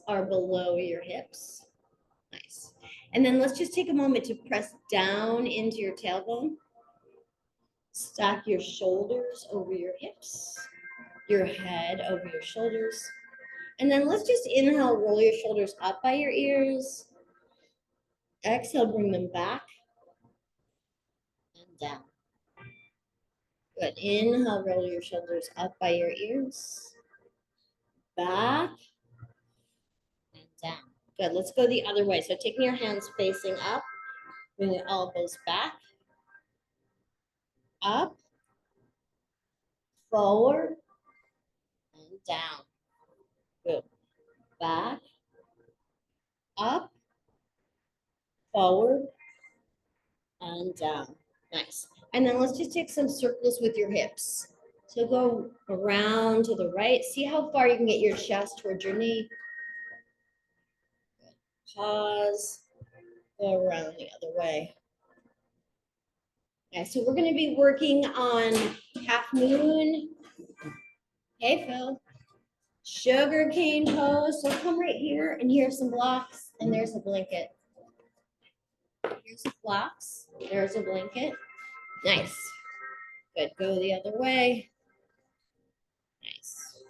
are below your hips. Nice. And then let's just take a moment to press down into your tailbone. Stack your shoulders over your hips, your head over your shoulders. And then let's just inhale, roll your shoulders up by your ears. Exhale, bring them back and down. Good. Inhale, roll your shoulders up by your ears. Back and down. Good. Let's go the other way. So taking your hands facing up, bring the elbows back, up, forward, and down. Good. Back, up, forward, and down. Nice. And then let's just take some circles with your hips. So go around to the right. See how far you can get your chest towards your knee. Good. Pause. Go around the other way. Okay, so we're going to be working on half moon. Hey, Phil. Sugar cane pose. So come right here, and here's some blocks, and there's a blanket. Here's the blocks. There's a blanket. Nice. Good. Go the other way. Nice.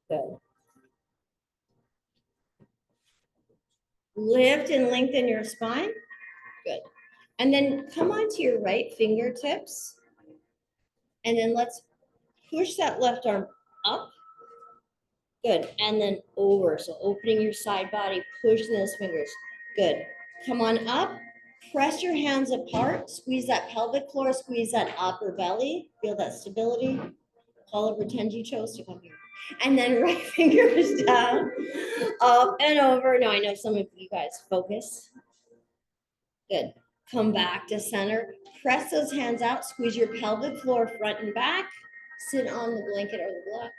Good. Lift and lengthen your spine. Good. And then come onto your right fingertips. And then let's push that left arm up. Good. And then over. So opening your side body, pushing those fingers. Good. Come on up. Press your hands apart. Squeeze that pelvic floor. Squeeze that upper belly. Feel that stability. Paula, pretend you chose to come here. And then right fingers down, up and over. Now I know some of you guys focus. Good. Come back to center. Press those hands out. Squeeze your pelvic floor front and back. Sit on the blanket or the block.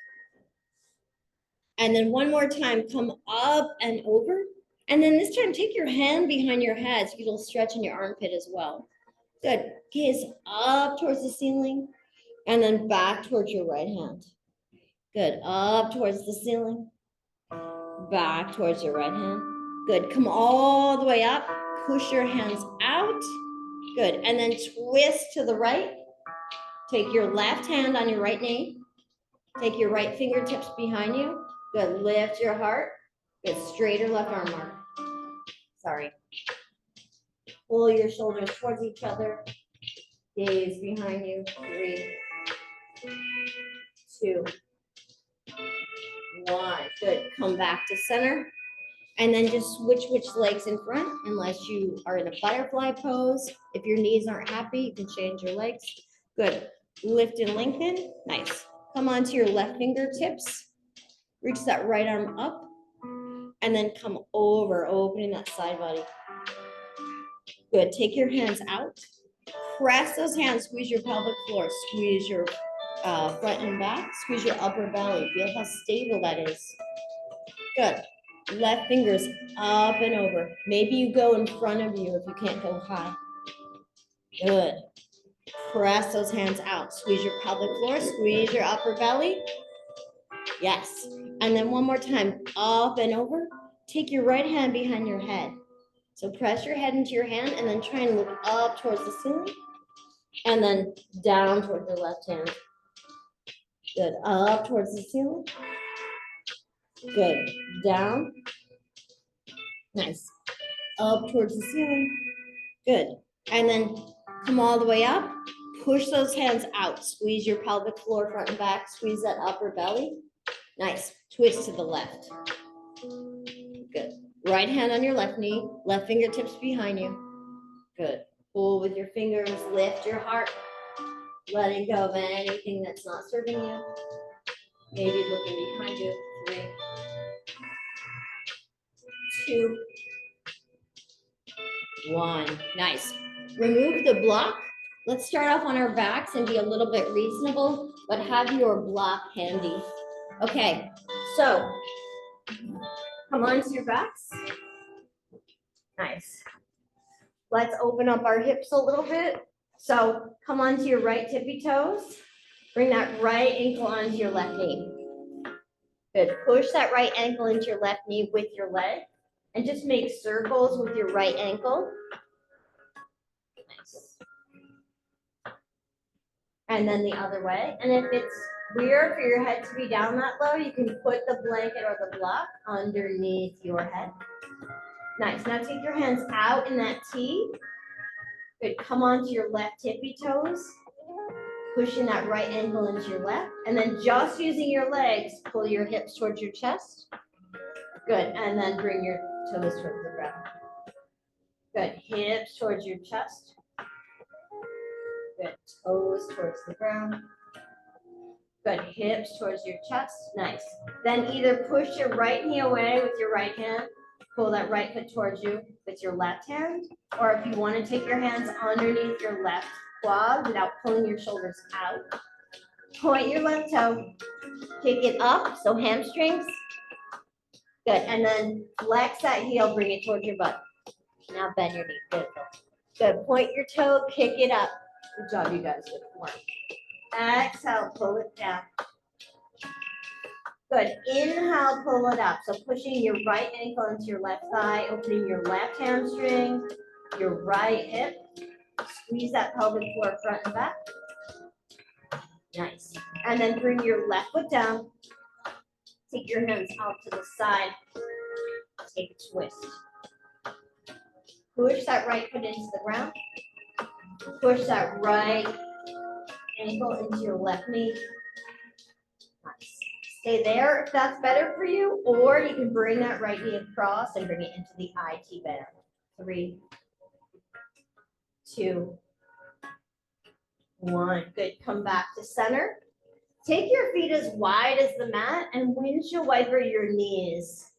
And then one more time, come up and over. And then this time, take your hand behind your head so you will stretch in your armpit as well. Good. Gaze up towards the ceiling and then back towards your right hand. Good. Up towards the ceiling. Back towards your right hand. Good. Come all the way up. Push your hands out. Good. And then twist to the right. Take your left hand on your right knee. Take your right fingertips behind you. Good. Lift your heart. Good. Straighter left arm mark. Sorry. Pull your shoulders towards each other. Gaze behind you. 3, 2, 1. Good. Come back to center. And then just switch which legs in front unless you are in a butterfly pose. If your knees aren't happy, you can change your legs. Good. Lift and lengthen. Nice. Come onto your left fingertips. Reach that right arm up. And then come over, opening that side body. Good. Take your hands out. Press those hands. Squeeze your pelvic floor. Squeeze your front and back. Squeeze your upper belly. Feel how stable that is. Good. Left fingers up and over. Maybe you go in front of you if you can't go high. Good. Press those hands out. Squeeze your pelvic floor. Squeeze your upper belly. Yes. And then one more time. Up and over. Take your right hand behind your head. So press your head into your hand and then try and look up towards the ceiling. And then down towards the left hand. Good. Up towards the ceiling. Good. Down. Nice. Up towards the ceiling. Good. And then come all the way up. Push those hands out. Squeeze your pelvic floor front and back. Squeeze that upper belly. Nice. Twist to the left. Good. Right hand on your left knee. Left fingertips behind you. Good. Pull with your fingers. Lift your heart. Letting go of anything that's not serving you. Maybe looking behind you. 3, 2, 1. Nice. Remove the block. Let's start off on our backs and be a little bit reasonable, but have your block handy. Okay, so come onto your backs. Nice. Let's open up our hips a little bit. So come onto your right tippy toes. Bring that right ankle onto your left knee. Good. Push that right ankle into your left knee with your leg and just make circles with your right ankle. Nice. And then the other way. And if it's weird for your head to be down that low, you can put the blanket or the block underneath your head. Nice. Now take your hands out in that T. Good. Come onto your left tippy toes. Pushing that right ankle into your left. And then just using your legs, pull your hips towards your chest. Good. And then bring your toes towards the ground. Good. Hips towards your chest. Good. Toes towards the ground. Good. Hips towards your chest. Nice. Then either push your right knee away with your right hand. Pull that right foot towards you with your left hand. Or if you want to take your hands underneath your left quad without pulling your shoulders out. Point your left toe. Kick it up. So hamstrings. Good. And then flex that heel. Bring it towards your butt. Now bend your knee. Beautiful. Good. Point your toe. Kick it up. Good job, you guys. Good. One. Exhale, pull it down. Good. Inhale, pull it up. So pushing your right ankle into your left thigh, opening your left hamstring, your right hip. Squeeze that pelvic floor front and back. Nice. And then bring your left foot down. Take your hands out to the side. Take a twist. Push that right foot into the ground. Push that right ankle into your left knee. Nice. Stay there if that's better for you, or you can bring that right knee across and bring it into the IT bend. 3, 2, 1. Good. Come back to center. Take your feet as wide as the mat and windshield wiper your knees.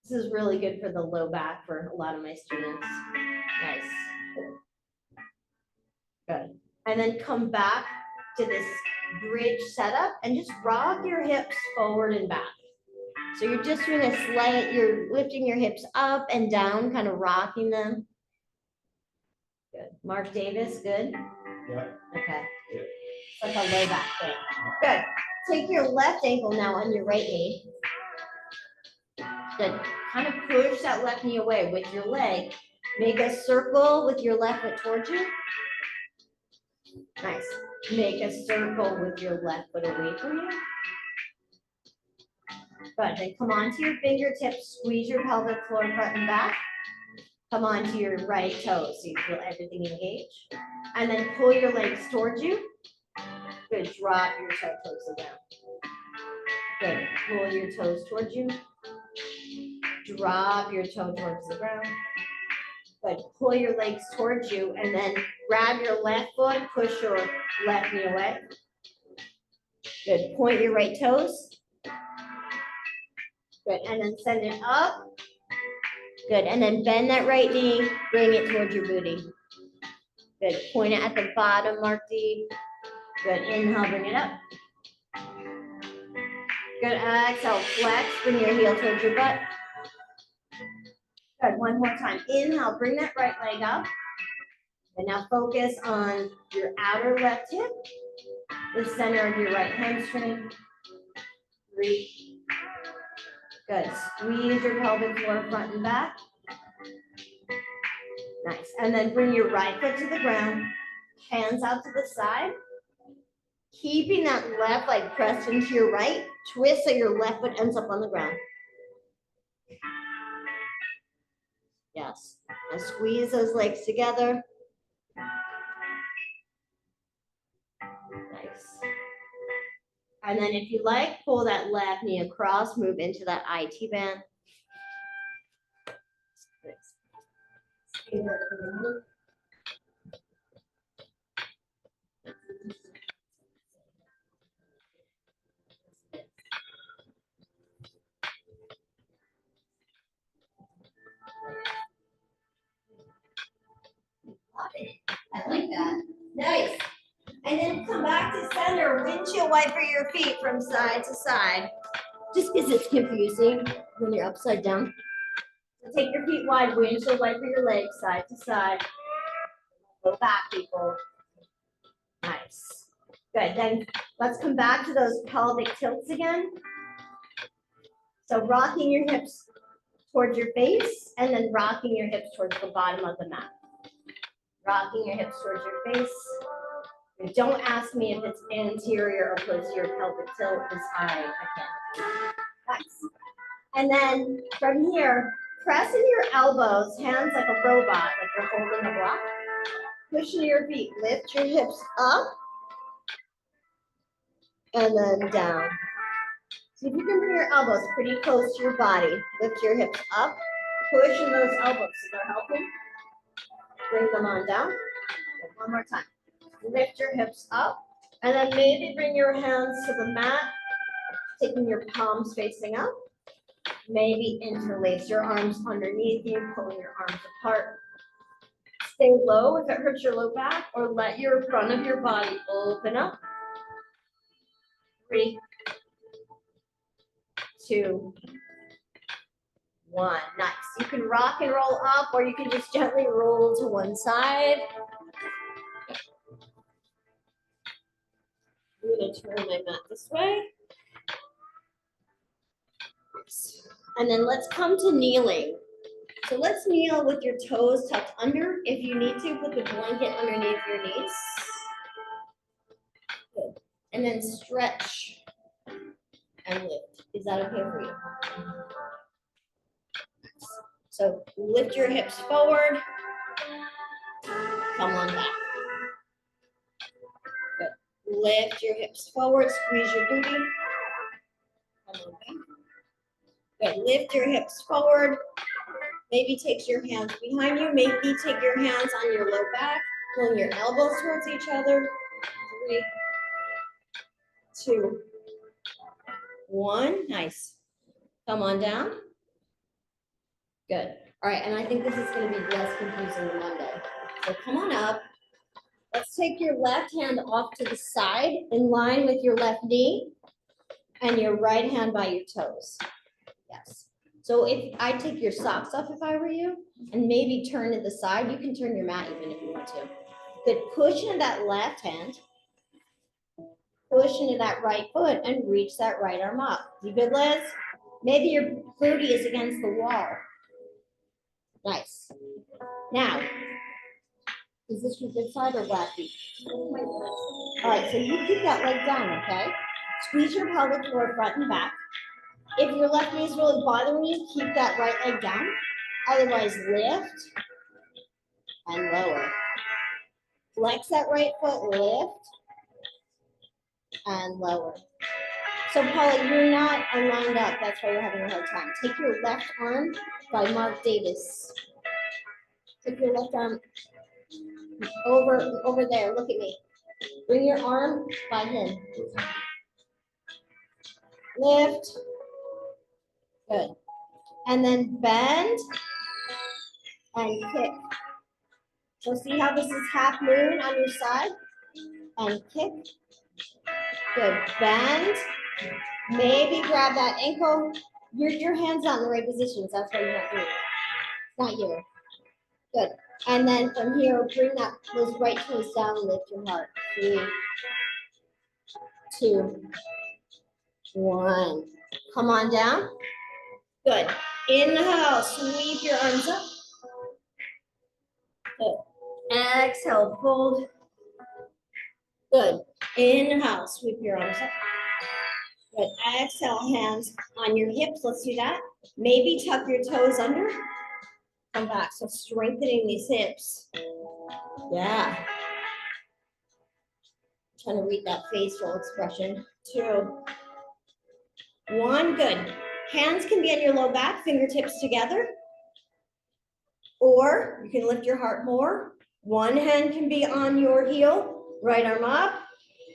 This is really good for the low back for a lot of my students. Nice. Good. And then come back to this bridge setup and just rock your hips forward and back. So you're just doing a slight, you're lifting your hips up and down, kind of rocking them. Good. Mark Davis, good? Yeah. Okay. Yeah. It's like a low back thing. Good. Take your left ankle now on your right knee. Good. Kind of push that left knee away with your leg. Make a circle with your left foot towards you. Nice. Make a circle with your left foot away from you. Good. Then come onto your fingertips. Squeeze your pelvic floor front and back. Come onto your right toes so you feel everything engaged. And then pull your legs towards you. Good. Drop your toe toes to the ground. Good. Pull your toes towards you. Drop your toe towards the ground. Good. Pull your legs towards you and then grab your left foot, push your left knee away. Good. Point your right toes. Good. And then send it up. Good. And then bend that right knee, bring it towards your booty. Good. Point it at the bottom, Mark D. Good. Inhale, bring it up. Good. Exhale, flex, bring your heel towards your butt. Good. One more time. Inhale, bring that right leg up. And now focus on your outer left hip, the center of your right hamstring. 3. Good. Squeeze your pelvic floor front and back. Nice. And then bring your right foot to the ground. Hands out to the side. Keeping that left leg pressed into your right. Twist so your left foot ends up on the ground. Yes. And squeeze those legs together. Nice. And then if you like, pull that left knee across, move into that IT band. I like that. Nice. And then come back to center. Windshield wiper your feet from side to side. Just because it's confusing when you're upside down. So take your feet wide, windshield wiper your legs side to side. Go back, people. Nice. Good. Then let's come back to those pelvic tilts again. So rocking your hips towards your face and then rocking your hips towards the bottom of the mat. Rocking your hips towards your face. And don't ask me if it's anterior or posterior pelvic tilt is high. I can't. Nice. And then from here, press in your elbows, hands like a robot, like you're holding a block. Push into your feet. Lift your hips up and then down. See if you can bring your elbows pretty close to your body. Lift your hips up. Push in those elbows. So they're helping. Bring them on down. One more time. Lift your hips up. And then maybe bring your hands to the mat, taking your palms facing up. Maybe interlace your arms underneath you, pulling your arms apart. Stay low if it hurts your low back, or let your front of your body open up. 3, 2, 1. Nice. You can rock and roll up, or you can just gently roll to one side. I'm going to turn my mat this way. And then let's come to kneeling. So let's kneel with your toes tucked under. If you need to, put the blanket underneath your knees. Good. And then stretch and lift. Is that okay for you? So lift your hips forward. Come on back. Good. Lift your hips forward. Squeeze your booty. Come on back. Good. Lift your hips forward. Maybe take your hands behind you. Maybe take your hands on your low back. Pulling your elbows towards each other. 3, 2, 1. Nice. Come on down. Good. All right, and I think this is going to be less confusing than Monday. So come on up. Let's take your left hand off to the side in line with your left knee and your right hand by your toes. Yes. So if I take your socks off if I were you and maybe turn to the side, you can turn your mat even if you want to. Good. Push into that left hand. Push into that right foot and reach that right arm up. You good, Liz? Maybe your booty is against the wall. Nice. Now, is this your good side or lefty? All right, so you keep that leg down, okay? Squeeze your pelvic floor front and back. If your left knee is really bothering you, keep that right leg down. Otherwise, lift and lower. Flex that right foot, lift and lower. So Paula, you're not lined up. That's why you're having a hard time. Take your left arm by Mark Davis. Take your left arm over there. Look at me. Bring your arm by him. Lift. Good. And then bend and kick. So see how this is half moon on your side? And kick. Good. Bend. Maybe grab that ankle. Your hand's not in the right position, so that's why you're not doing it. It's not you. Good. And then from here, bring those right toes down and lift your heart. 3, 2, 1. Come on down. Good. Inhale, sweep your arms up. Good. Exhale, fold. Good. Inhale, sweep your arms up. Good. Exhale, hands on your hips. Let's do that. Maybe tuck your toes under. Come back. So strengthening these hips. Yeah. Trying to read that facial expression. 2, 1. Good. Hands can be on your low back, fingertips together. Or you can lift your heart more. One hand can be on your heel, right arm up.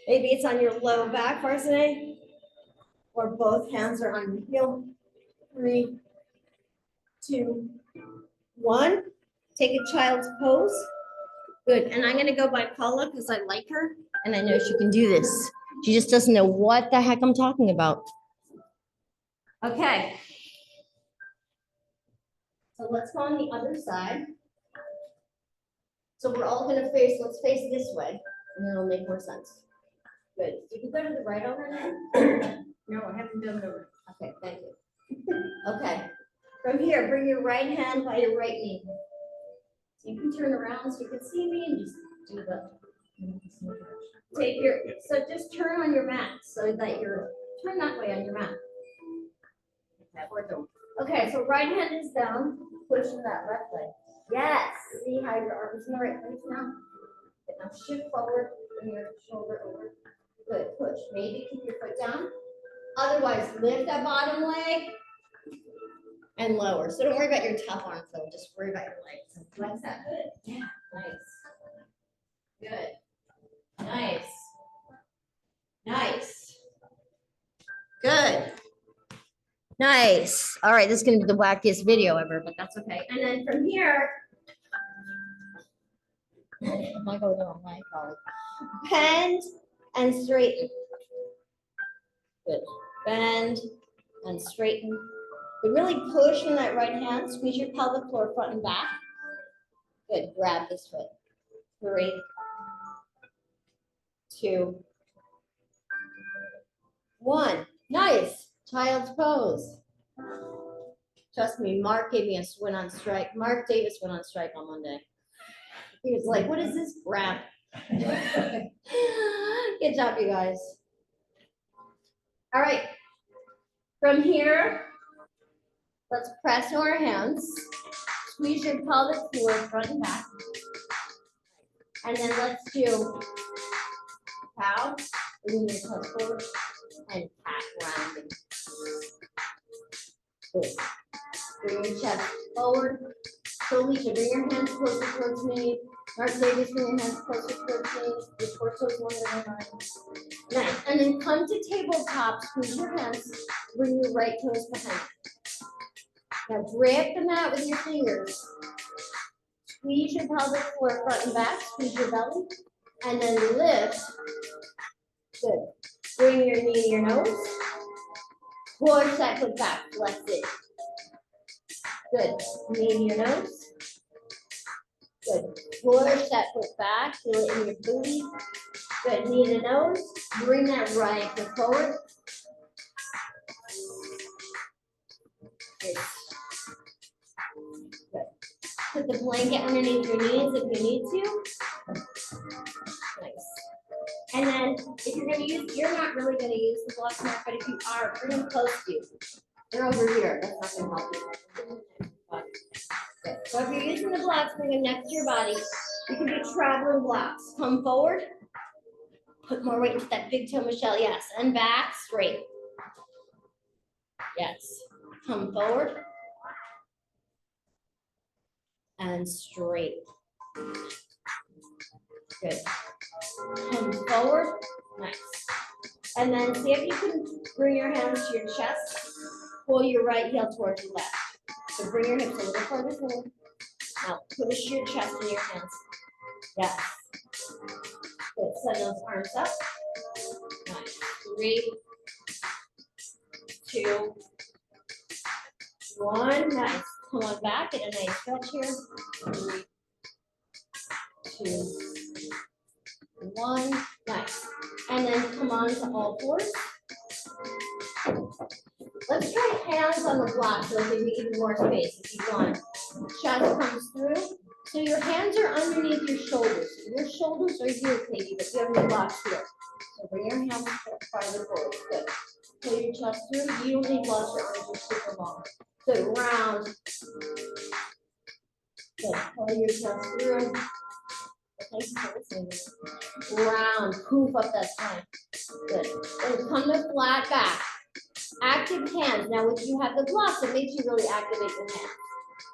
Maybe it's on your low back, Varsity. Or both hands are on your heel. 3, 2, 1. Take a child's pose. Good. And I'm going to go by Paula because I like her and I know she can do this. She just doesn't know what the heck I'm talking about. Okay. So let's go on the other side. So we're all going to let's face this way and it'll make more sense. Good. You can go to the right over there. No, I haven't done the. Okay, thank you. here, bring your right hand by your right knee. So you can turn around so you can see me and just do the, so just turn on your mat so that turn that way on your mat. Okay, so right hand is down, pushing that left leg. Yes, see how your arm is in the right place now? And now shift forward, bring your shoulder over. Good, push. Maybe keep your foot down. Otherwise, lift that bottom leg and lower. So don't worry about your tough arm, Phil. Just worry about your legs. Flex that. Good. Yeah, nice. Good. Nice. Nice. Good. Nice. All right, this is going to be the wackiest video ever, but that's okay. And then from here, oh my God, oh my God. Bend and straighten. Good. Bend and straighten. But really push in that right hand. Squeeze your pelvic floor front and back. Good. Grab this foot. 3, 2, 1. Nice. Child's pose. Trust me, Mark gave me a win on strike. Mark Davis went on strike on Monday. He was like, what is this crap? Good job, you guys. All right. From here, let's press our hands. Squeeze your pelvic floor front and back. And then let's do cow. Bring your toes forward and cat rounding. Good. Bring your chest forward. So Alicia, bring your hands closer towards me. Mark Davis, bring your hands closer towards me. Your torso's longer than mine. Nice. And then come to tabletop. Squeeze your hands. Bring your right toes behind. Now grip the mat with your fingers. Squeeze your pelvic floor front and back. Squeeze your belly. And then lift. Good. Bring your knee to your nose. Push that foot back. Flex it. Good. Knee to your nose. Good. Push that foot back. Feel it in your booty. Good. Knee to nose. Bring that right foot forward. Good. Good. Put the blanket underneath your knees if you need to. Nice. And then if you're going to use, you're not really going to use the blocks mat, but if you are, bring them close to you. They're over here. That's not going to help you. Good. So if you're using the blocks, bring them next to your body. You can do traveling blocks. Come forward. Put more weight into that big toe, Michelle. Yes. And back, straight. Yes. Come forward. And straight. Good. Come forward. Nice. And then see if you can bring your hands to your chest. Pull your right heel towards your left. So bring your hips a little further forward. Now push your chest in your hands. Yes. Good. Send those arms up. Nice. 3, 2, 1. Nice. Come on back. Get a nice stretch here. 3, 2, 1. Nice. And then come on to all fours. Let's try hands on the block so it'll give you even more space if you want. Chest comes through. So your hands are underneath your shoulders. Your shoulders are here, Katie, but you have your blocks here. So bring your hands farther forward. Good. Pull your chest through. You don't need blocks, your arms are super long. Good. Round. Good. Pull your chest through. Round. Poof up that spine. Good. Then come to flat back. Active hands. Now, if you have the blocks, it makes you really activate your hands.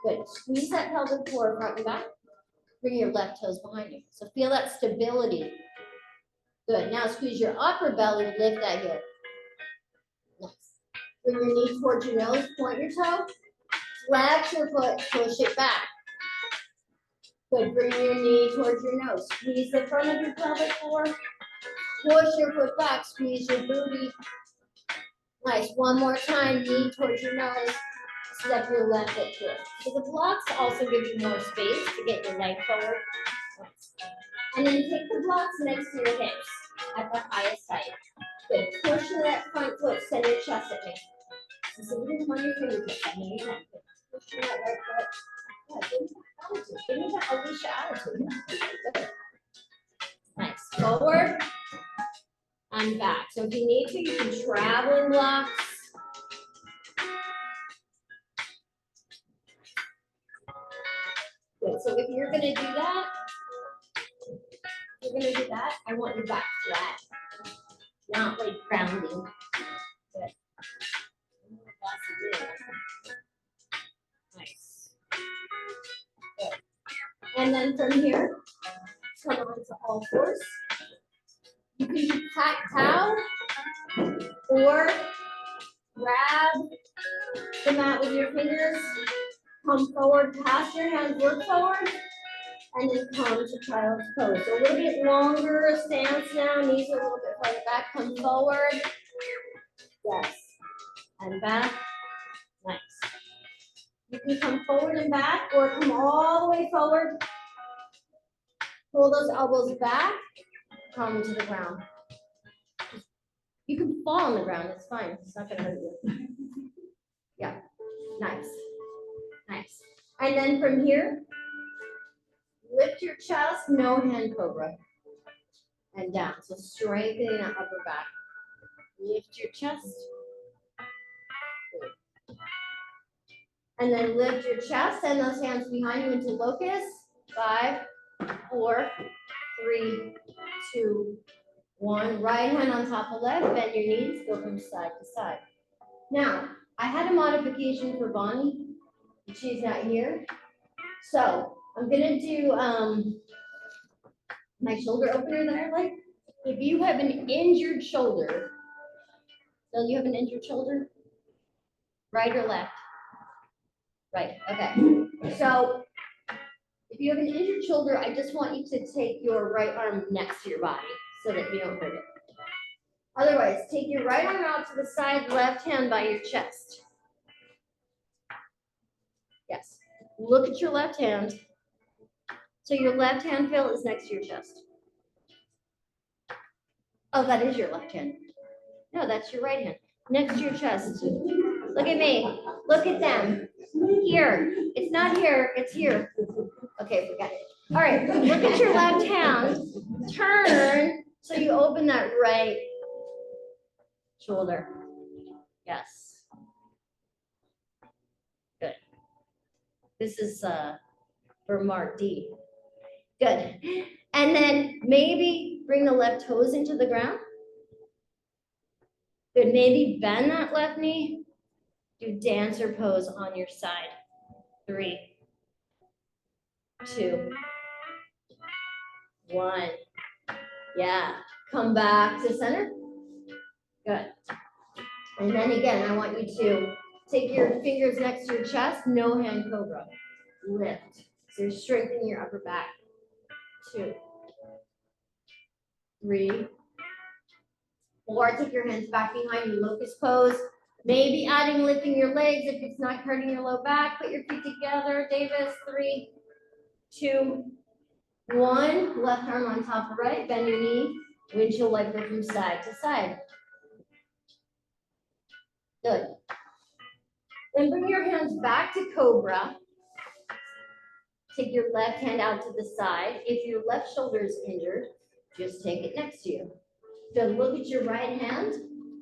Good. Squeeze that pelvic floor front and back. Bring your left toes behind you. So feel that stability. Good. Now squeeze your upper belly, lift that heel. Nice. Bring your knee towards your nose, point your toe. Flex your foot, push it back. Good. Bring your knee towards your nose. Squeeze the front of your pelvic floor. Push your foot back, squeeze your booty. Nice. One more time, knee towards your nose. Step your left foot through. So the blocks also give you more space to get your leg forward. And then take the blocks next to your hips at the highest height. Good. Push that front foot, send your chest at me. So you can on your fingertips. I know you have to. pushing that right foot. Yeah, give me that Alicia attitude. Good. Nice. Forward and back. So if you need to, you can traveling blocks. Good. So if you're gonna do that, I want your back flat, not like grounding. Good. Nice. Good. And then from here, come on to all fours. You can do cat-cow or grab the mat with your fingers, come forward, pass your hands, work forward, and then come to child's pose. So a little bit longer stance now, knees are a little bit farther back, come forward. Yes, and back, nice. You can come forward and back, or come all the way forward. Pull those elbows back, come to the ground. You can fall on the ground, it's fine, it's not gonna hurt you. Yeah, nice, nice. And then from here, lift your chest, no hand cobra, and down. So strengthening that upper back. Lift your chest. Good. And then lift your chest, send those hands behind you into locust. 5, 4, 3, 2, 1. Right hand on top of left, bend your knees, go from side to side. Now, I had a modification for Bonnie. She's not here. So I'm gonna do my shoulder opener that I like. If you have an injured shoulder, so you have an injured shoulder, right or left? Right, okay. So if you have an injured shoulder, I just want you to take your right arm next to your body so that you don't hurt it. Otherwise, take your right arm out to the side, left hand by your chest. Yes, look at your left hand. So your left hand, Phil, is next to your chest. Oh, that is your left hand. No, that's your right hand. Next to your chest. Look at me. Look at them. Here. It's not here. It's here. Okay, forget it. All right. Look at your left hand. Turn so you open that right shoulder. Yes. Good. This is for Mark D. Good. And then maybe bring the left toes into the ground. Good. Maybe bend that left knee. Do dancer pose on your side. 3, 2, 1. Yeah. Come back to center. Good. And then again, I want you to take your fingers next to your chest. No hand cobra. Lift. So you're strengthening your upper back. 2, 3, 4. Take your hands back behind you. Locust pose. Maybe adding lifting your legs if it's not hurting your low back. Put your feet together. Davis. 3, 2, 1. Left arm on top of right. Bend your knee. Windshield wiper from side to side. Good. Then bring your hands back to cobra. Take your left hand out to the side. If your left shoulder is injured, just take it next to you. So look at your right hand.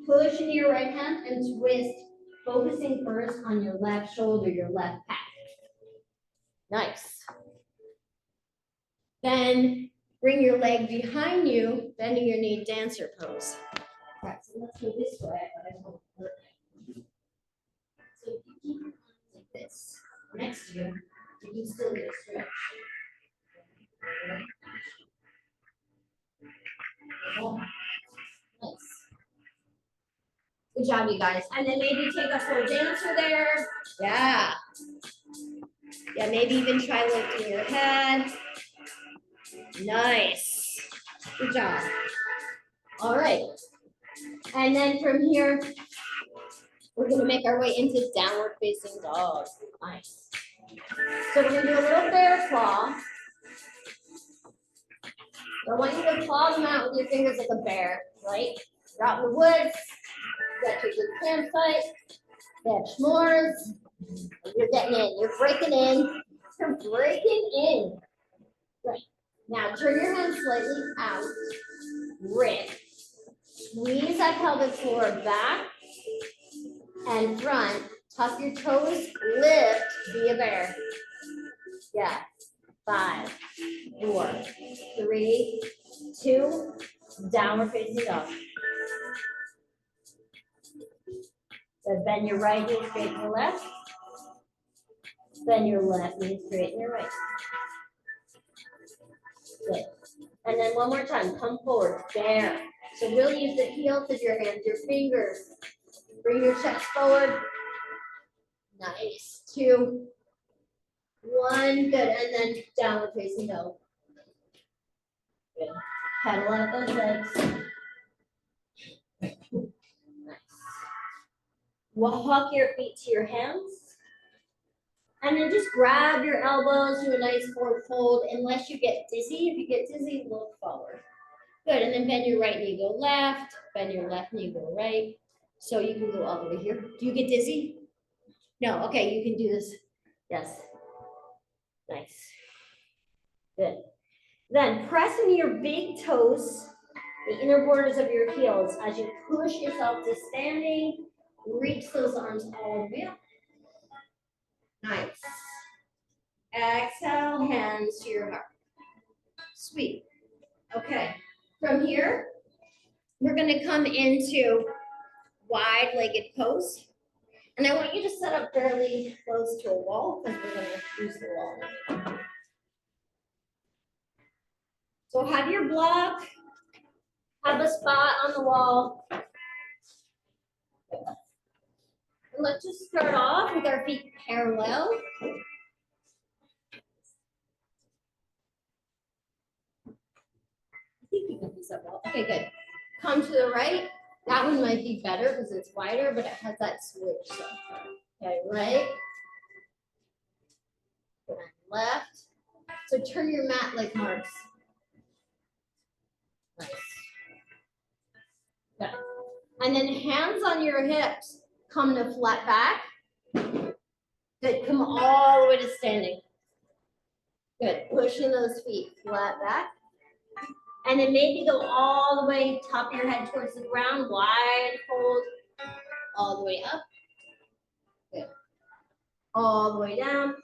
Push into your right hand and twist, focusing first on your left shoulder, your left pec. Nice. Then bring your leg behind you, bending your knee, dancer pose. All right, so let's go this way, but I won't hurt it. So if you keep your arms like this next to you, you can still get a stretch. Nice. Good job, you guys. And then maybe take a full dancer there. Yeah. Yeah, maybe even try lifting your head. Nice. Good job. All right. And then from here, we're going to make our way into downward facing dog. Nice. So we're going to do a little bear claw. I want you to claw them out with your fingers like a bear, right? You're out in the woods. You got your good campsite. Good, s'mores. You're getting in, you're breaking in. You're breaking in. Right. Now turn your hands slightly out. Rip. Squeeze that pelvic floor back and front. Tuck your toes, lift, be a bear. Yeah. 5, 4, 3, 2, downward facing dog. So bend your right knee, straighten your left. Bend your left knee, straighten your right. Good. And then one more time, come forward, bear. So really use the heels of your hands, your fingers. Bring your chest forward. Nice. 2, 1, good. And then downward facing dog. Good. Pedal out those legs. Nice. Walk your feet to your hands. And then just grab your elbows, do a nice forward fold, unless you get dizzy. If you get dizzy, look forward. Good, and then bend your right knee, go left, bend your left knee, go right. So you can go all the way here. Do you get dizzy? No, okay, you can do this. Yes. Nice. Good. Then press into your big toes, the inner borders of your heels, as you push yourself to standing. Reach those arms all the way up. Nice. Exhale, hands to your heart. Sweet. Okay. From here, we're going to come into wide-legged pose. And I want you to set up fairly close to a wall because we're going to use the wall. So have your block, have a spot on the wall. And let's just start off with our feet parallel. I think you can do that well. Okay, good. Come to the right. That one might be better because it's wider, but it has that switch. So. Okay, right. And left. So turn your mat like marks. Nice. Good. And then hands on your hips. Come to flat back. Good. Come all the way to standing. Good. Pushing those feet flat back. And then maybe go all the way top of your head towards the ground. Wide fold. All the way up. Good. All the way down.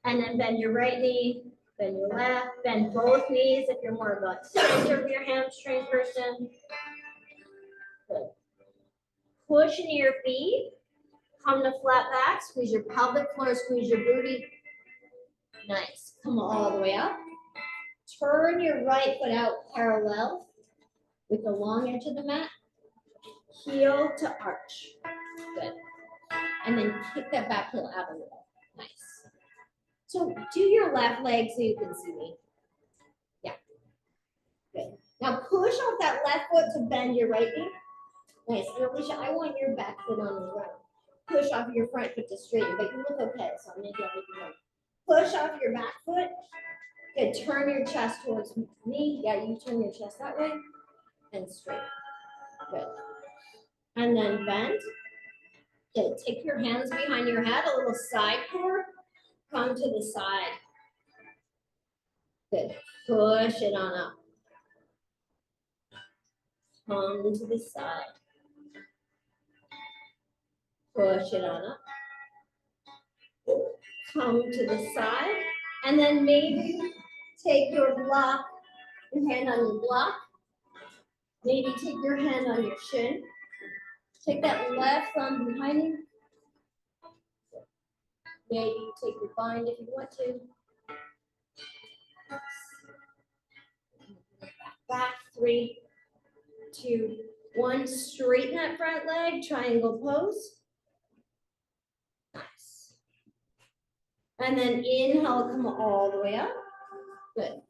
And then bend your right knee. Bend your left. Bend both knees if you're more of a center of your hamstring person. Good. Push into your feet. Come to flat back. Squeeze your pelvic floor. Squeeze your booty. Nice. Come all the way up. Turn your right foot out parallel with the long edge of the mat. Heel to arch. Good. And then kick that back heel out a little. Nice. So do your left leg so you can see me. Yeah. Good. Now push off that left foot to bend your right knee. Nice. And Alicia, I want your back foot on the ground. Push off your front foot to straighten, but you look okay, so I'm making everything right. Push off your back foot. Good. Turn your chest towards me. Yeah, you turn your chest that way. And straight. Good. And then bend. Good. Take your hands behind your head, a little side core. Come to the side. Good. Push it on up. Come to the side. Push it on up. Come to the side. And then maybe take your block, your hand on your block. Maybe take your hand on your shin. Take that left thumb behind you. Maybe take your bind if you want to. Back, 3, 2, 1. Straighten that front leg, triangle pose. Nice. And then inhale, come all the way up. Good.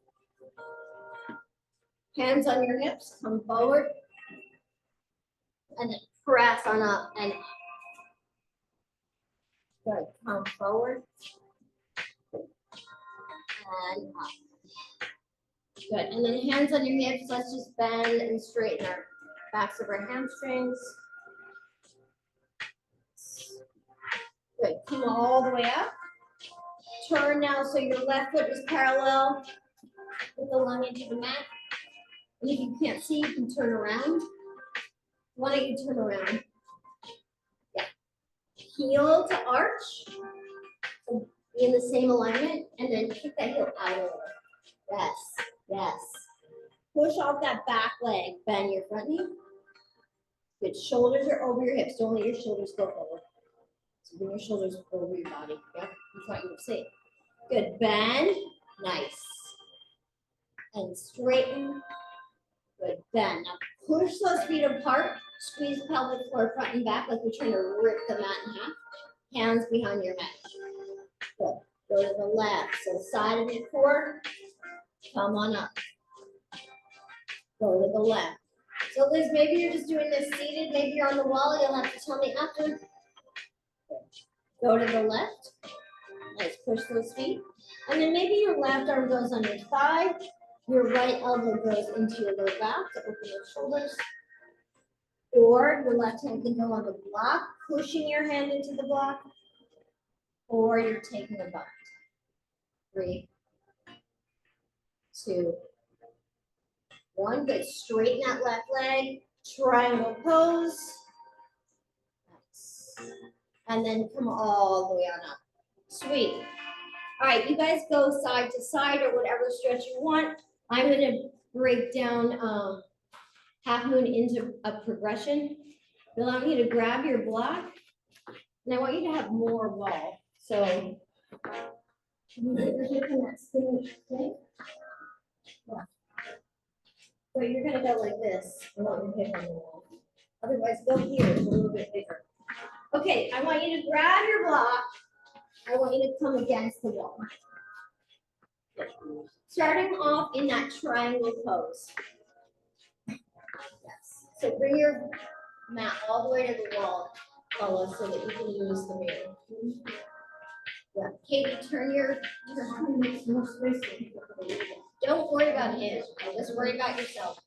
Hands on your hips, come forward. And then press on up and up. Good. Come forward. And up. Good. And then hands on your hips. Let's just bend and straighten our backs of our hamstrings. come all the way up. Turn now so your left foot is parallel with the lung into the mat. And if you can't see, you can turn around. Why don't you turn around? Yeah. Heel to arch. So be in the same alignment, and then kick that heel out over. Yes, yes. Push off that back leg. Bend your front knee. Good. Shoulders are over your hips. Don't let your shoulders go forward. So bring your shoulders over your body. Yep, that's what you're saying. Good. Bend. Nice. And straighten. Good. Bend. Now push those feet apart. Squeeze pelvic floor front and back like you're trying to rip the mat in half. Hands behind your head. Good. Go to the left. So side of your core. Come on up. Go to the left. So Liz, maybe you're just doing this seated. Maybe you're on the wall. You'll have to tell me after. Go to the left. Let's push those feet. And then maybe your left arm goes on your thigh. Your right elbow goes into your low back to open your shoulders. Or your left hand can go on the block, pushing your hand into the block. Or you're taking a bind. 3, 2, 1. Good. Straighten that left leg. Triangle pose. Nice. And then come all the way on up. Sweet. All right, you guys go side to side or whatever stretch you want. I'm going to break down half moon into a progression. I want you to grab your block, and I want you to have more wall. So you put your hip in that same thing. Yeah. So you're going to go like this. I want your hip on the wall. Otherwise, go here. It's a little bit bigger. Okay, I want you to grab your block. I want you to come against the wall. Starting off in that triangle pose. Yes. So bring your mat all the way to the wall, Paula, so that you can use the mirror. Yeah. Katie, turn your don't worry about him. Just worry about yourself.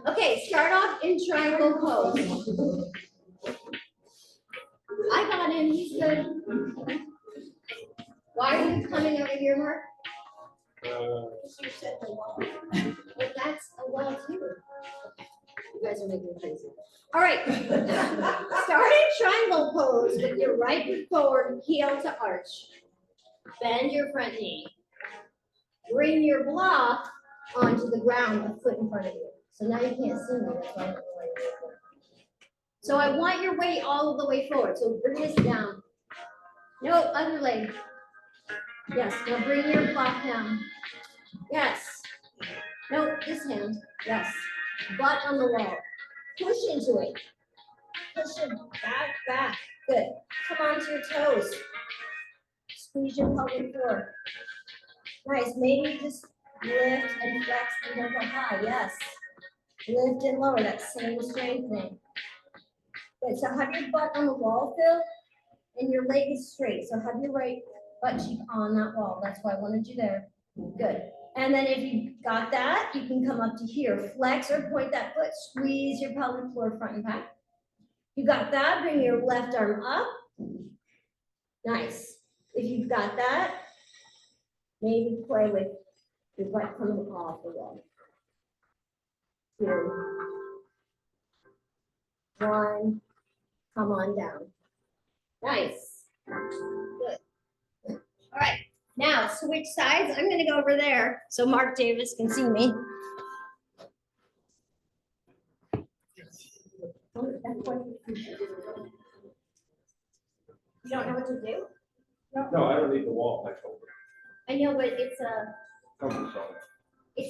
Okay, start off in triangle pose. I got him. He's good. Why are you coming over here, Mark? You said the wall. Well, that's a wall too. You guys are making me crazy. All right. Start in triangle pose with your right foot forward, heel to arch. Bend your front knee. Bring your block onto the ground, a foot in front of you. So now you can't see me. That's why I'm going forward. So I want your weight all the way forward. So bring this down. No, other leg. Yes. Now bring your block down. Yes. No, this hand. Yes. Butt on the wall. Push into it. Push it back, back. Good. Come onto your toes. Squeeze your pelvic floor. Nice. Maybe just lift and flex and don't go high. Yes. Lift and lower. That same strength thing. Good. So have your butt on the wall, Phil, and your leg is straight. So have your right butt cheek on that wall. That's why I wanted you there. Good. And then if you got that, you can come up to here. Flex or point that foot. Squeeze your pelvic floor front and back. You got that? Bring your left arm up. Nice. If you've got that, maybe play with your butt coming off the wall. 2, 1. Come on down. Nice. Good. All right. Now switch sides. I'm going to go over there so Mark Davis can see me. You don't know what to do? No, I don't need the wall. I know, but it's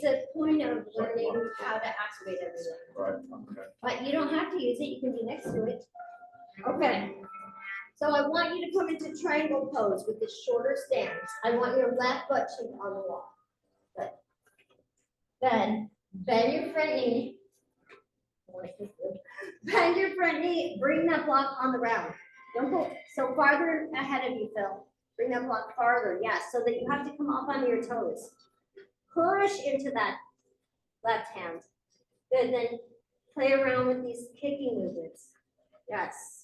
a point of learning how to activate everything. Right. Okay. But you don't have to use it. You can be next to it. Okay. So I want you to come into triangle pose with the shorter stance. I want your left butt cheek on the wall. Good. Then bend your front knee. Bend your front knee. Bring that block on the ground. Don't go so farther ahead of you, Phil. Bring that block farther. Yes, so that you have to come up onto your toes. Push into that left hand. Good. Then play around with these kicking movements. Yes.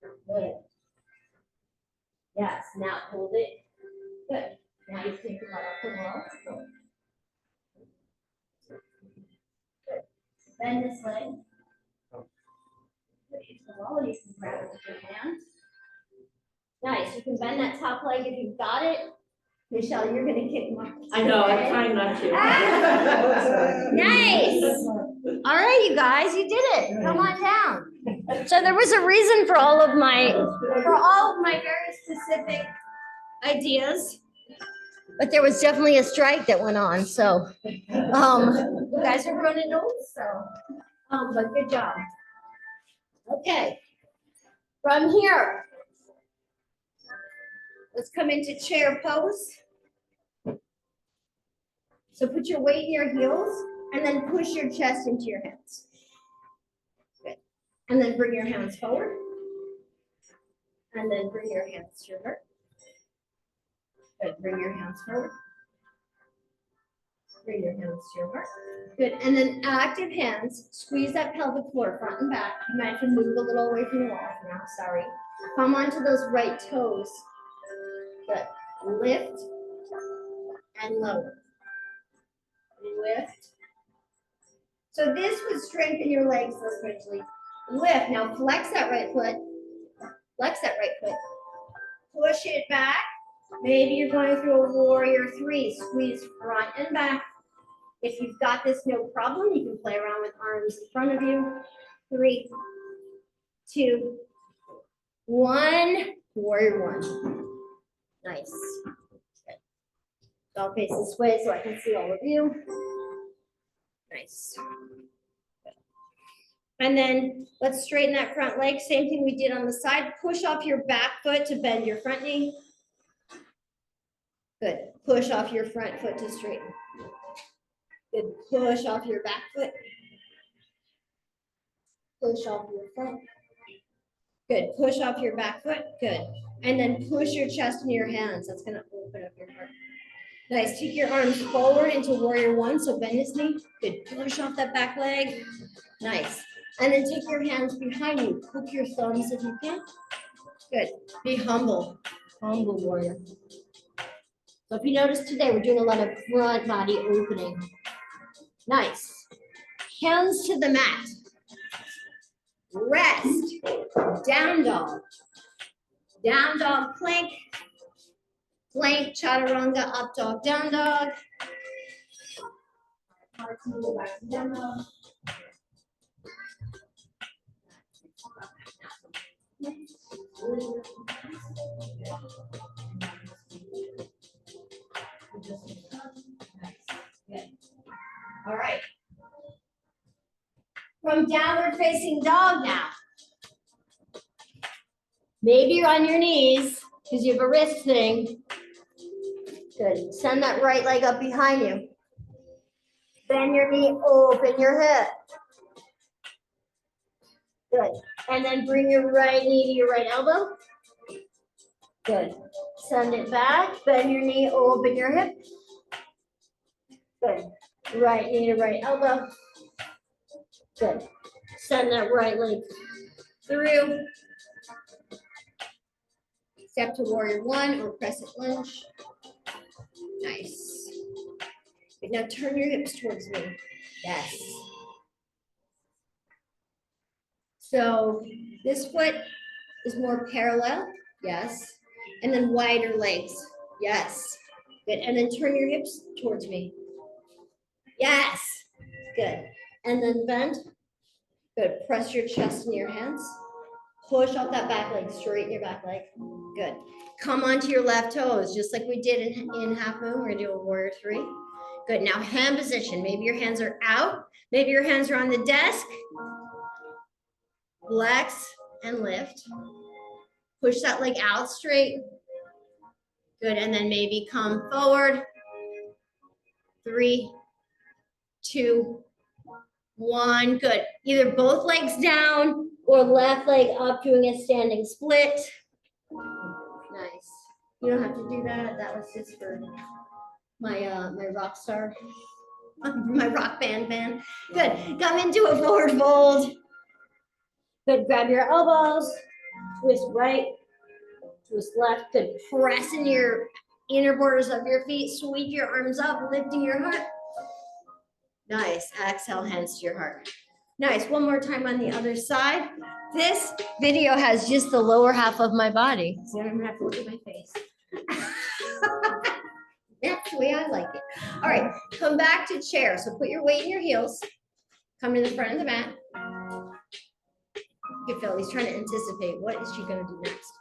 Good. Yes, now hold it. Good. Now you take your butt off the wall. Good. Bend this leg. Put it to the wall, and you can grab it with your hands. Nice. You can bend that top leg if you've got it. Michelle, you're gonna kick Mark. I know, I'm trying not to. Nice. All right, you guys, you did it. Come on down. So there was a reason for all of my very specific ideas, but there was definitely a strike that went on. So, you guys are grown adults, so, but good job. Okay, from here, let's come into chair pose. So put your weight in your heels and then push your chest into your hands. Good. And then bring your hands forward. And then bring your hands to your heart. Good. Bring your hands forward. Bring your hands to your heart. Good. And then active hands. Squeeze that pelvic floor front and back. You might have to move a little away from the wall now. Sorry. Come onto those right toes. Good. Lift and lower. Lift. So this would strengthen your legs especially. Lift. Now flex that right foot. Flex that right foot. Push it back. Maybe you're going through a warrior three. Squeeze front and back. If you've got this, no problem. You can play around with arms in front of you. 3, 2, 1. Warrior 1. Nice. Good. I'll face this way so I can see all of you. Nice. Good. And then let's straighten that front leg. Same thing we did on the side. Push off your back foot to bend your front knee. Good. Push off your front foot to straighten. Good. Push off your back foot. Push off your front. Good. Push off your back foot. Good. And then push your chest into your hands. That's going to open up your heart. Nice. Take your arms forward into warrior 1. So bend this knee. Good. Push off that back leg. Nice. And then take your hands behind you. Hook your thumbs if you can. Good. Be humble. Humble warrior. So if you notice today, we're doing a lot of front body opening. Nice. Hands to the mat. Rest. Down dog. Down dog plank. Plank, chaturanga, up dog, down dog. Down dog. All right. From downward facing dog now. Maybe you're on your knees because you have a wrist thing. Good. Send that right leg up behind you. Bend your knee, open your hip. Good. And then bring your right knee to your right elbow. Good. Send it back. Bend your knee, open your hip. Good. Right knee to right elbow. Good. Send that right leg through. Step to warrior 1 or crescent lunge. Nice. Good. Now turn your hips towards me. Yes. So this foot is more parallel. Yes. And then wider legs. Yes. Good. And then turn your hips towards me. Yes. Good. And then bend. Good. Press your chest in your hands. Push off that back leg. Straighten your back leg. Good. Come onto your left toes, just like we did in half moon. We're going to do a warrior 3. Good. Now hand position. Maybe your hands are out. Maybe your hands are on the desk. Flex and lift. Push that leg out straight. Good. And then maybe come forward. 3, 2, 1. Good. Either both legs down or left leg up, doing a standing split. Nice. You don't have to do that. That was just for my my rock star, my rock band band. Good. Come into a forward fold. Good. Grab your elbows. Twist right. Twist left, good. Press in your inner borders of your feet, sweep your arms up, lifting your heart. Nice, exhale, hands to your heart. Nice, one more time on the other side. This video has just the lower half of my body, so I don't even have to look at my face. That's the way I like it. All right, come back to chair. So put your weight in your heels. Come to the front of the mat. You can feel he's trying to anticipate what is she going to do next.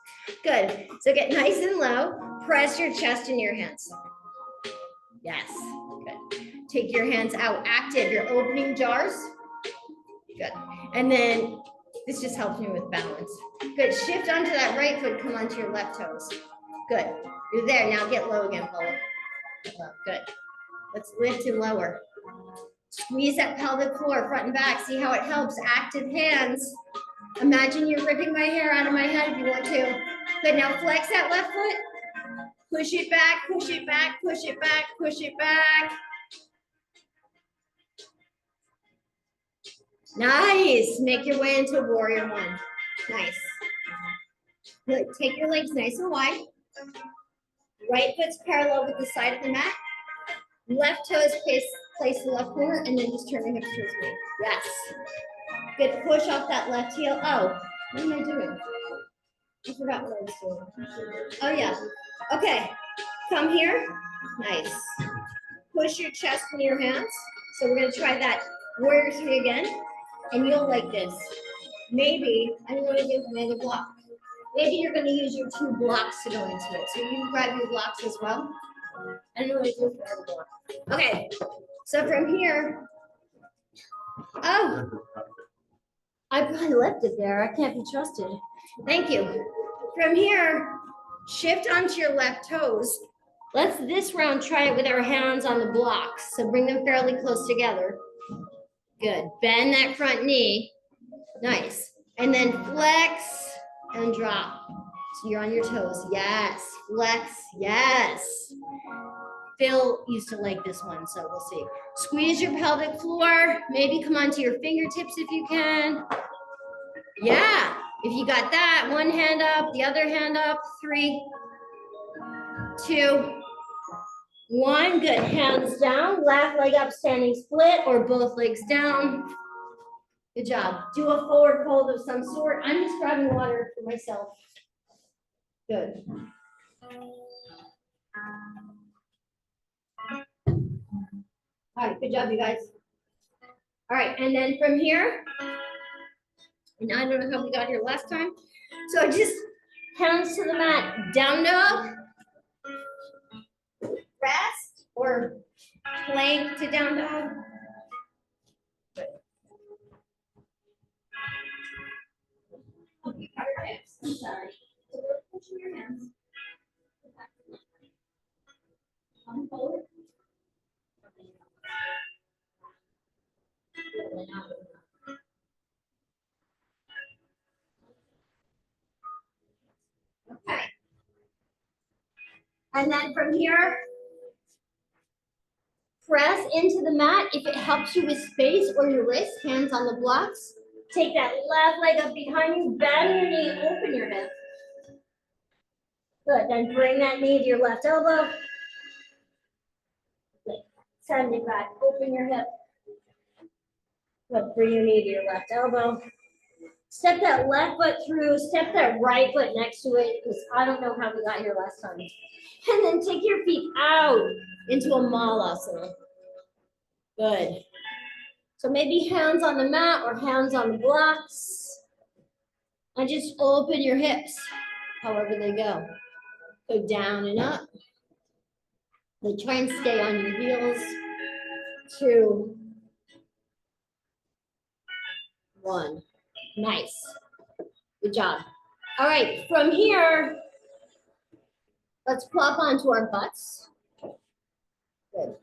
Good. So get nice and low. Press your chest in your hands. Yes. Good. Take your hands out active. You're opening jars. Good. And then this just helps me with balance. Good. Shift onto that right foot. Come onto your left toes. Good. You're there. Now get low again, Paula. Low. Good. Let's lift and lower. Squeeze that pelvic floor, front and back. See how it helps. Active hands. Imagine you're ripping my hair out of my head if you want to. Good. Now flex that left foot. Push it back, push it back, push it back, push it back. Nice. Make your way into warrior one. Nice. Good. Take your legs nice and wide. Right foot's parallel with the side of the mat. Left toes place the left corner and then just turn your hips towards me. Yes. Good. Push off that left heel. Oh, what am I doing? I forgot what I was doing. Oh, yeah. Okay. Come here. Nice. Push your chest in your hands. So we're going to try that warrior three again. And you'll like this. Maybe, I don't know what to do with my other block. Maybe you're going to use your two blocks to go into it. So you can grab your blocks as well. I don't know what to do with my other block. Okay. So from here, oh, I probably left it there. I can't be trusted. Thank you. From here, shift onto your left toes. Let's this round try it with our hands on the blocks. So bring them fairly close together. Good. Bend that front knee. Nice. And then flex and drop. So you're on your toes. Yes. Flex. Yes. Phil used to like this one, so we'll see. Squeeze your pelvic floor. Maybe come onto your fingertips if you can. Yeah. If you got that, one hand up, the other hand up. 3, 2, 1. Good. Hands down. Left leg up, standing split, or both legs down. Good job. Do a forward fold of some sort. I'm just grabbing water for myself. Good. All right, good job, you guys. All right, and then from here, and I don't know how we got here last time. So just hands to the mat, down dog, rest, or plank to down dog. Good. Okay, your hips, I'm sorry. So we're pushing your hands. Come forward. Okay. And then from here, press into the mat. If it helps you with space or your wrist, hands on the blocks. Take that left leg up behind you, bend your knee, open your hip. Good, then bring that knee to your left elbow. Good. Send it back, open your hip. Good, bring your knee to your left elbow. Step that left foot through, step that right foot next to it, because I don't know how we got here last time. And then take your feet out into a malasana. Good. So maybe hands on the mat or hands on the blocks. And just open your hips, however they go. Go down and up. Then try and stay on your heels. 2, 1. Nice. Good job. All right, from here, let's plop onto our butts. Good.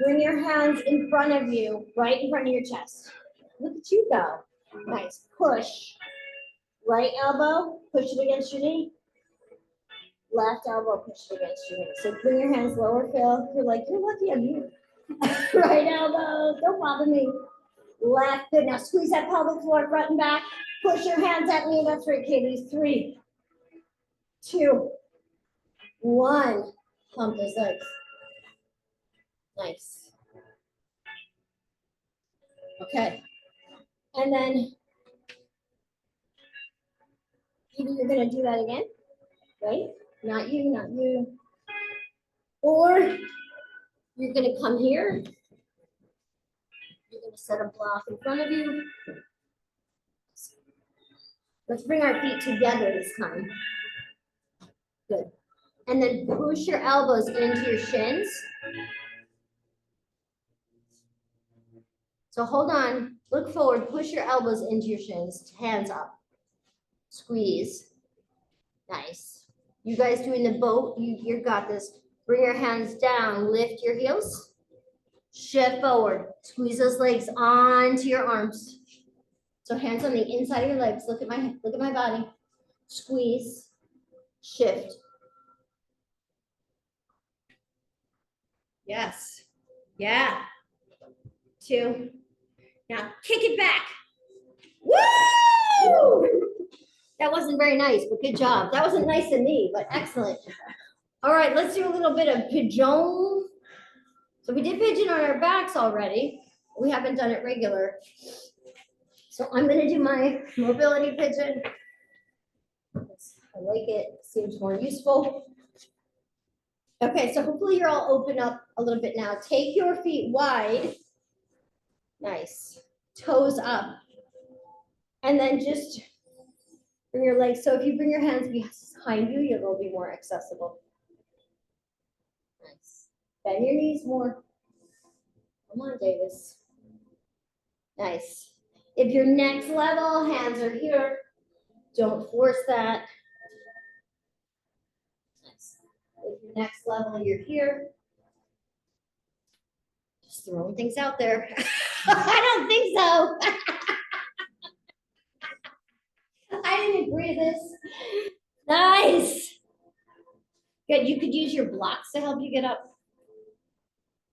Bring your hands in front of you, right in front of your chest. Look at you go. Nice. Push. Right elbow, push it against your knee. Left elbow, push it against your knee. So bring your hands lower, Phil. You're like, you're lucky I'm here. Right elbow, don't bother me. Left, good. Now squeeze that pelvic floor front and back. Push your hands at me. That's right, Katie. 3, 2, 1. Pump those legs. Nice. Okay. And then either you're gonna do that again, right? Not you, not you. Or you're gonna come here. You're gonna set a block in front of you. Let's bring our feet together this time. Good. And then push your elbows into your shins. So hold on, look forward, push your elbows into your shins, hands up. Squeeze. Nice. You guys doing the boat, you got this. Bring your hands down, lift your heels. Shift forward. Squeeze those legs onto your arms. So hands on the inside of your legs. Look at my body. Squeeze. Shift. Yes. Yeah. 2. Now kick it back. Woo! That wasn't very nice, but good job. That wasn't nice to me, but excellent. All right, let's do a little bit of pigeon. So we did pigeon on our backs already. We haven't done it regular. So I'm gonna do my mobility pigeon. I like it, seems more useful. Okay, so hopefully you're all open up a little bit now. Take your feet wide. Nice. Toes up. And then just bring your legs. So if you bring your hands behind you, you'll be more accessible. Nice. Bend your knees more. Come on, Davis. Nice. If you're next level, hands are here. Don't force that. Nice. If you're next level, you're here. Just throwing things out there. I don't think so. I didn't agree to this. Nice. Good. You could use your blocks to help you get up.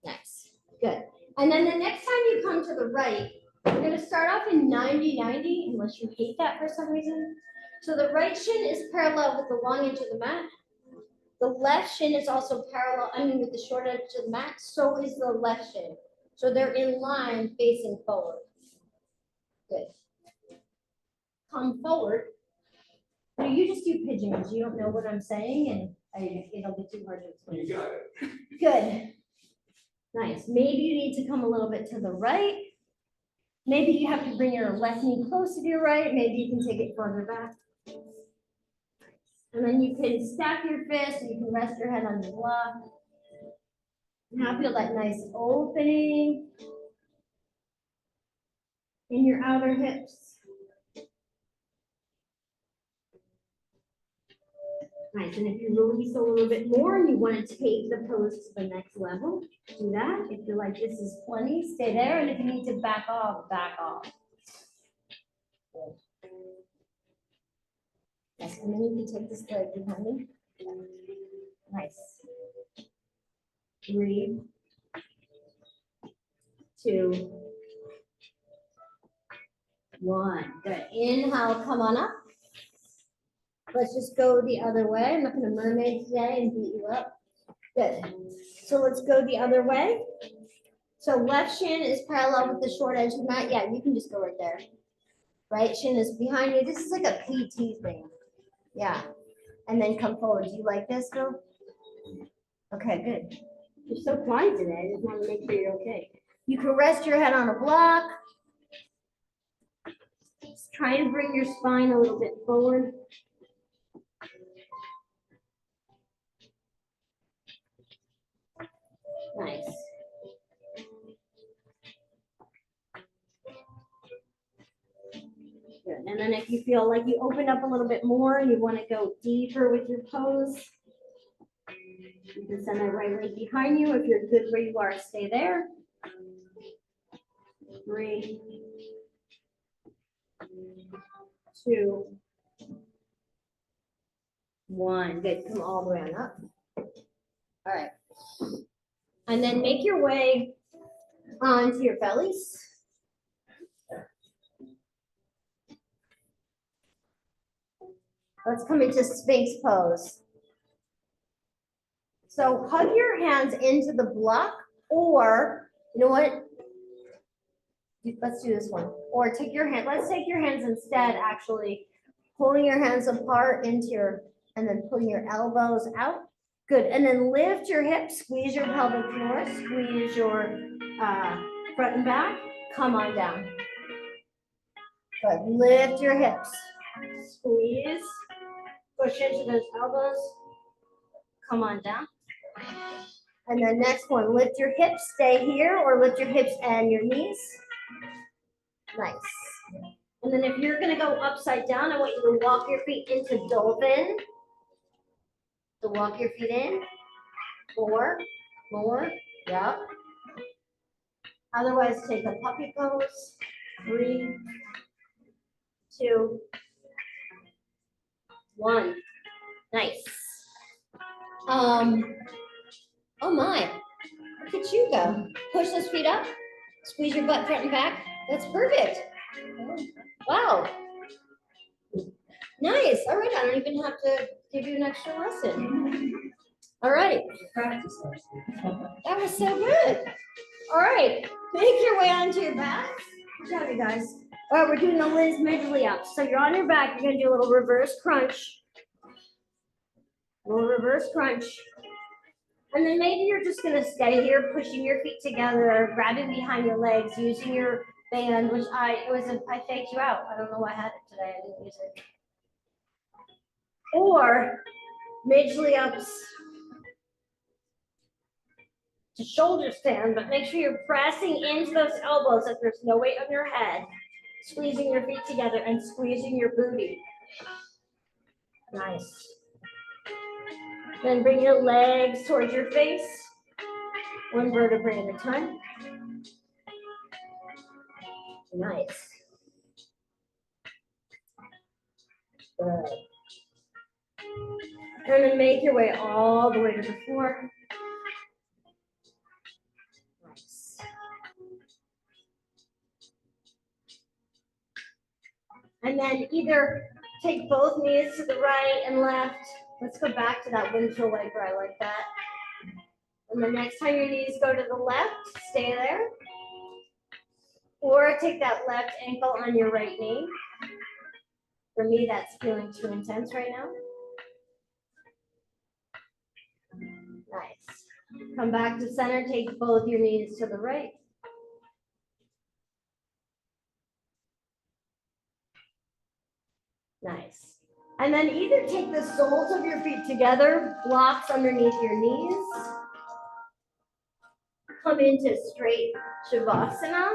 Nice. Good. And then the next time you come to the right, we're going to start off in 90-90, unless you hate that for some reason. So the right shin is parallel with the long edge of the mat. The left shin is also parallel, with the short edge of the mat. So is the left shin. So they're in line facing forward. Good. Come forward. So you just do pigeon because you don't know what I'm saying, and it'll be too hard to explain. You got it. Good. Nice. Maybe you need to come a little bit to the right. Maybe you have to bring your left knee close to your right. Maybe you can take it further back. And then you can stack your fists. You can rest your head on your block. Now feel that nice opening in your outer hips. Nice, and if you release a little bit more and you want to take the pose to the next level, do that. If you're like, this is plenty, stay there. And if you need to back off, back off. Yes, and then you can take this leg behind me. Nice. 3, 2, 1. Good. Inhale, come on up. Let's just go the other way. I'm not going to mermaid today and beat you up. Good. So let's go the other way. So left shin is parallel with the short edge of the mat. Yeah, you can just go right there. Right shin is behind you. This is like a PT thing. Yeah. And then come forward. Do you like this, Phil? Okay, good. You're so quiet today. I just want to make sure you're okay. You can rest your head on a block. Just try to bring your spine a little bit forward. Nice. Good. And then if you feel like you open up a little bit more and you want to go deeper with your pose, you can send that right leg behind you. If you're good where you are, stay there. 3, 2, 1. Good. Come all the way on up. All right. And then make your way onto your bellies. Let's come into Sphinx pose. So hug your hands into the block, or you know what? Let's do this one. Or take your hand, let's take your hands instead, actually, pulling your hands apart into your, and then pulling your elbows out. Good, and then lift your hips, squeeze your pelvic floor, squeeze your front and back, come on down. Good, lift your hips, squeeze, push into those elbows, come on down. And then next one, lift your hips, stay here, or lift your hips and your knees. Nice. And then if you're gonna go upside down, I want you to walk your feet into dolphin. So walk your feet in, more, yep. Otherwise, take a puppy pose, 3, 2, 1. Nice. Oh my, look at you go. Push those feet up, squeeze your butt front and back. That's perfect. Wow. Nice. All right, I don't even have to give you an extra lesson. All right. That was so good. All right, make your way onto your back. Good job, you guys. All right, we're doing the Liz Midgley up. So you're on your back, you're gonna do a little reverse crunch. A little reverse crunch. And then maybe you're just gonna stay here, pushing your feet together, grabbing behind your legs, using your band, which I faked you out. I don't know why I had it today, I didn't use it. Or Midgley ups to shoulder stand, but make sure you're pressing into those elbows that there's no weight on your head, squeezing your feet together and squeezing your booty. Nice. Then bring your legs towards your face, one vertebrae at a time. Nice. Good. And then make your way all the way to the floor. Nice. And then either take both knees to the right and left. Let's go back to that windshield wiper. I like that. And the next time your knees go to the left, stay there. Or take that left ankle on your right knee. For me, that's feeling too intense right now. Nice. Come back to center, take both your knees to the right. Nice. And then either take the soles of your feet together, blocks underneath your knees. Come into straight Shavasana.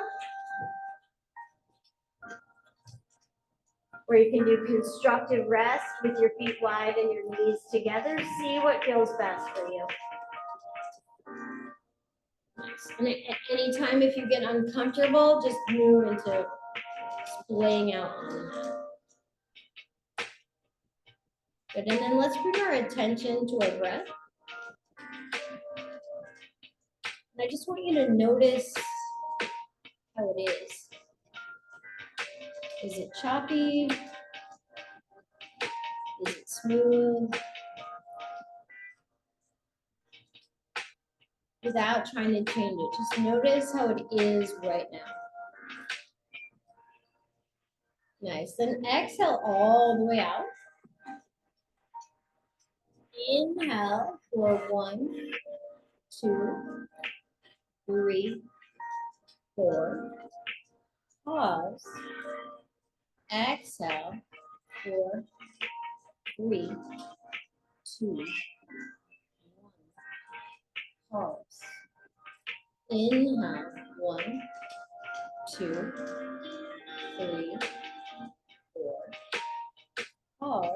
Where you can do constructive rest with your feet wide and your knees together. See what feels best for you. Nice. And at any time, if you get uncomfortable, just move into laying out on the mat. Good. And then let's bring our attention to our breath. And I just want you to notice how it is. Is it choppy? Is it smooth? Without trying to change it, just notice how it is right now. Nice. Then exhale all the way out. Inhale for 1, 2, 3, 4. Pause. Exhale. 4, 3, 2, 1. Pause. Inhale. 1, 2, 3, 4. Pause.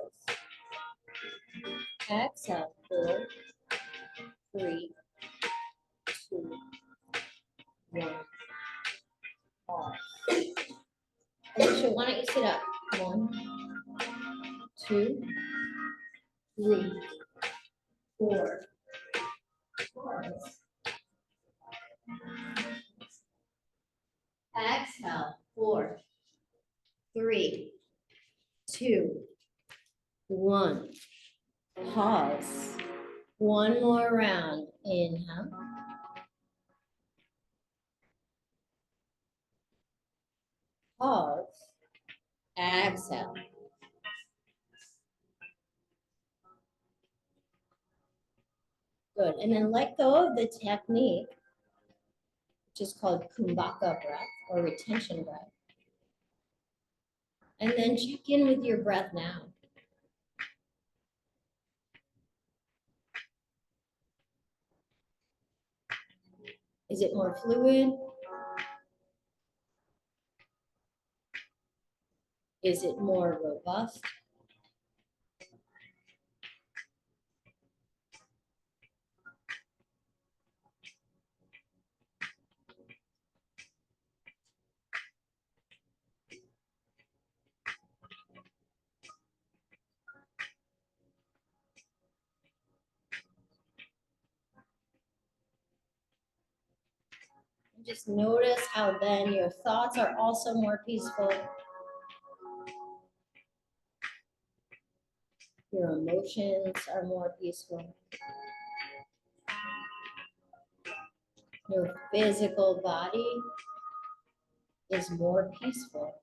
Exhale. 4, 3, 2, 1. Pause. Alicia, why don't you sit up? 1, 2, 3, 4. Pause. Exhale. 4, 3, 2, 1. Pause. One more round. Inhale. Pause. Exhale. Good. And then let go of the technique, which is called Kumbhaka breath or retention breath. And then check in with your breath now. Is it more fluid? Is it more robust? Just notice how then your thoughts are also more peaceful. Your emotions are more peaceful. Your physical body is more peaceful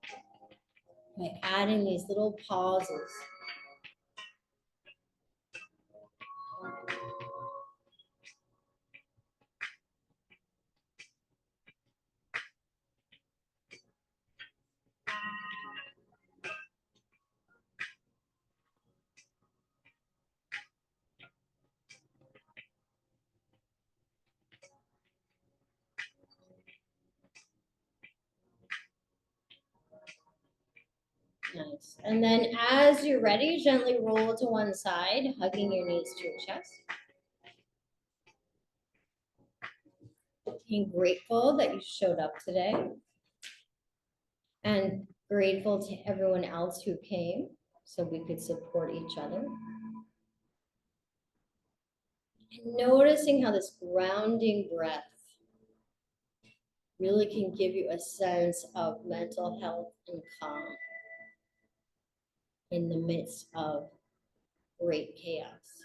by adding these little pauses. Nice. And then as you're ready, gently roll to one side, hugging your knees to your chest. Being grateful that you showed up today. And grateful to everyone else who came so we could support each other. And noticing how this grounding breath really can give you a sense of mental health and calm in the midst of great chaos.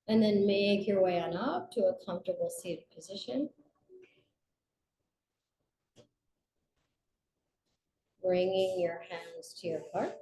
And then make your way on up to a comfortable seated position. Bringing your hands to your heart.